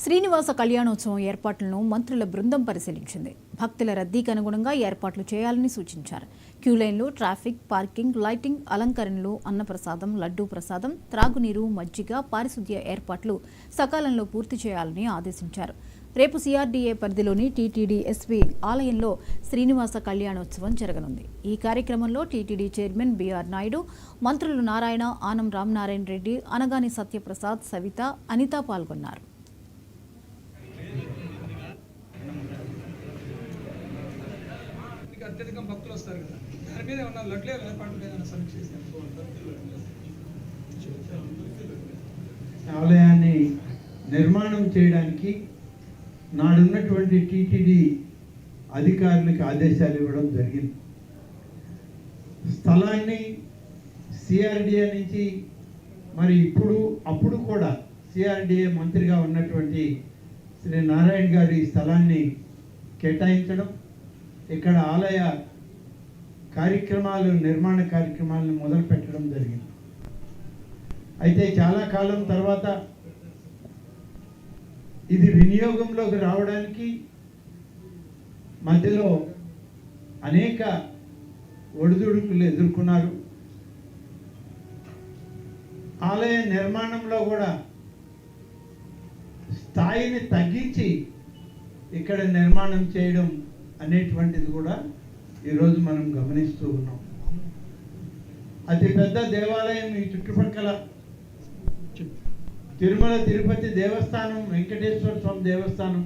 శ్రీనివాస కళ్యాణోత్సవం ఏర్పాట్లను మంత్రుల బృందం పరిశీలించింది. భక్తుల రద్దీకి అనుగుణంగా ఏర్పాట్లు చేయాలని సూచించారు. క్యూలైన్లు, ట్రాఫిక్, పార్కింగ్, లైటింగ్, అలంకరణలు, అన్నప్రసాదం, లడ్డూ ప్రసాదం, త్రాగునీరు, మజ్జిగ, పారిశుద్ధ్య ఏర్పాట్లు సకాలంలో పూర్తి చేయాలని ఆదేశించారు. రేపు సిఆర్డీఏ పరిధిలోని టీటీడీ ఎస్వీ ఆలయంలో శ్రీనివాస కళ్యాణోత్సవం జరగనుంది. ఈ కార్యక్రమంలో టీటీడీ చైర్మన్ బీఆర్ నాయుడు, మంత్రులు నారాయణ, ఆనం రామనారాయణ రెడ్డి, అనగాని సత్యప్రసాద్, సవిత, అనిత పాల్గొన్నారు. అత్యధికం భక్తులు వస్తారు కదా, దాని మీద ఏమన్నా లడ్లే ఏర్పాటు లేదన్న సమీక్ష చేశారు. ఆలయాన్ని నిర్మాణం చేయడానికి నాడున్నటువంటి టీటీడీ అధికారులకు ఆదేశాలు ఇవ్వడం జరిగింది. స్థలాన్ని సిఆర్డీఏ నుంచి మరి అప్పుడు కూడా సిఆర్డీఏ మంత్రిగా ఉన్నటువంటి శ్రీ నారాయణ గారు ఈ స్థలాన్ని కేటాయించడం, ఇక్కడ ఆలయ నిర్మాణ కార్యక్రమాలను మొదలు పెట్టడం జరిగింది. అయితే చాలా కాలం తర్వాత ఇది వినియోగంలోకి రావడానికి మధ్యలో అనేక ఒడిదుడుకులు ఎదుర్కొన్నారు. ఆలయ నిర్మాణంలో కూడా స్థాయిని తగ్గించి ఇక్కడ నిర్మాణం చేయడం అనేటువంటిది కూడా ఈరోజు మనం గమనిస్తూ ఉన్నాం. అతిపెద్ద దేవాలయం ఈ చుట్టుపక్కల తిరుమల తిరుపతి దేవస్థానం, వెంకటేశ్వర స్వామి దేవస్థానం,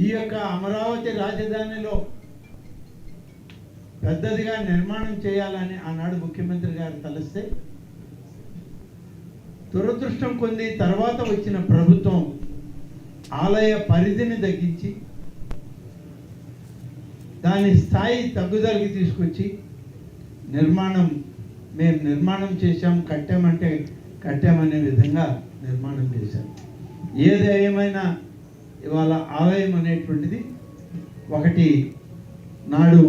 ఈ యొక్క అమరావతి రాజధానిలో పెద్దదిగా నిర్మాణం చేయాలని ఆనాడు ముఖ్యమంత్రి గారు తలస్తే, దురదృష్టం కొంది తర్వాత వచ్చిన ప్రభుత్వం ఆలయ పరిధిని తగ్గించి దాని స్థాయి తగ్గుదలకి తీసుకొచ్చి మేము నిర్మాణం చేశాం, కట్టామనే విధంగా నిర్మాణం చేశాం. ఏది ఏమైనా ఇవాళ ఆలయం అనేటువంటిది ఒకటి నాడు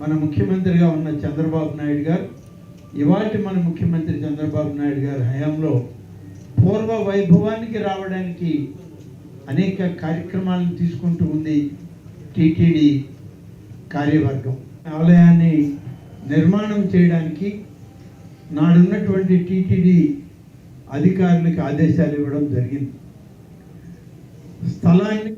మన ముఖ్యమంత్రిగా ఉన్న చంద్రబాబు నాయుడు గారు, ఇవాటి మన ముఖ్యమంత్రి చంద్రబాబు నాయుడు గారి హయాంలో పూర్వ వైభవానికి రావడానికి అనేక కార్యక్రమాలను తీసుకుంటూ ఉంది టీటీడీ కార్యవర్గం. ఆలయాన్ని నిర్మాణం చేయడానికి నాడున్నటువంటి టీటీడీ అధికారులకు ఆదేశాలు ఇవ్వడం జరిగింది. స్థలాన్ని